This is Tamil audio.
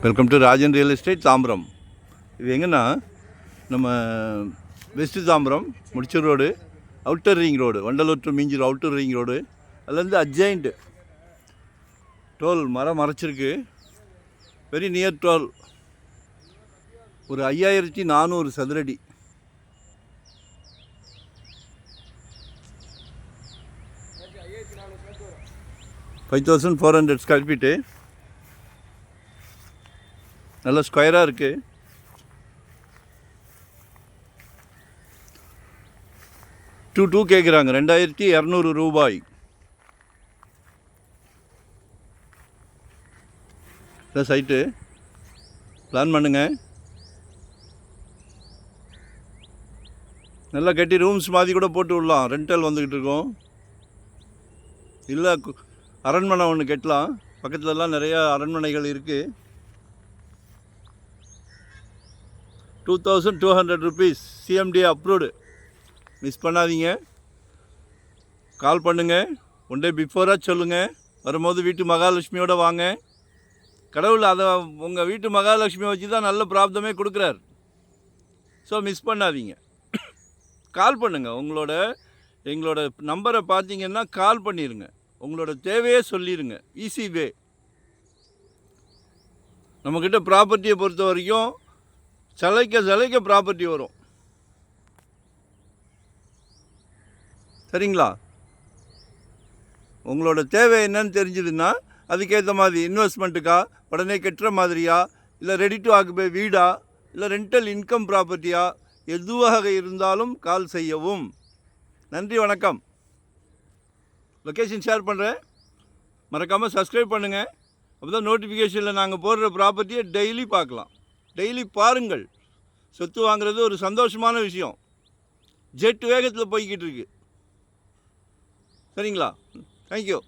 Welcome to Rajan real estate Tambaram. இது எங்கன்னா நம்ம west Tambaram Mudichur road, outer ring road, Vandalur to Minjur outer ring road. அதுலேருந்து அட்ஜாயிண்ட் டோல் மரம் மறைச்சிருக்கு. Very near toll. ஒரு 5400 சதுரடி. $5,400 ஸ்கொயர் ஃபீட்டு. நல்ல ஸ்கொயராக இருக்குது. டூ கேட்குறாங்க. 2200 ரூபாய். இந்த சைட்டு பிளான் பண்ணுங்க. நல்லா கட்டி ரூம்ஸ் மாதிரி கூட போட்டு விடலாம். ரெண்டல் வந்துக்கிட்டு இருக்கோம். இல்லை அரண்மனை ஒன்று கட்டலாம். பக்கத்துலலாம் நிறையா அரண்மனைகள் இருக்குது. 2200 rupees CMD அப்ரூவ்டு. மிஸ் பண்ணாதீங்க. கால் பண்ணுங்கள். ஒன் டே பிஃபோராக சொல்லுங்கள். வரும்போது வீட்டு மகாலட்சுமியோடு வாங்க. கடவுள் அதை உங்கள் வீட்டு மகாலட்சுமியை வச்சு தான் நல்ல பிராப்தமே கொடுக்குறார். ஸோ மிஸ் பண்ணாதீங்க. கால் பண்ணுங்கள். எங்களோட நம்பரை பார்த்தீங்கன்னா கால் பண்ணிடுங்க. உங்களோட தேவையே சொல்லிடுங்க. Easy way. நம்மக்கிட்ட ப்ராப்பர்ட்டியை பொறுத்த வரைக்கும் சிலைக்க ப்ராப்பர்ட்டி வரும். சரிங்களா? உங்களோட தேவை என்னன்னு தெரிஞ்சதுன்னா அதுக்கேற்ற மாதிரி இன்வெஸ்ட்மெண்ட்டுக்கா, உடனே கட்டுற மாதிரியா, இல்லை ரெடி டு ஆக்குபை வீடா, இல்லை ரெண்டல் இன்கம் ப்ராப்பர்ட்டியா, எதுவாக இருந்தாலும் கால் செய்யவும். நன்றி, வணக்கம். லொக்கேஷன் ஷேர் பண்ணுறேன். மறக்காமல் சப்ஸ்கிரைப் பண்ணுங்கள். அப்போ தான் நோட்டிஃபிகேஷனில் நாங்கள் போடுற ப்ராப்பர்ட்டியை டெய்லி பார்க்கலாம். டெய்லி பாருங்கள். சொத்து வாங்குறது ஒரு சந்தோஷமான விஷயம். ஜெட் வேகத்தில் போய்கிட்டு இருக்கு. சரிங்களா? தேங்க்யூ.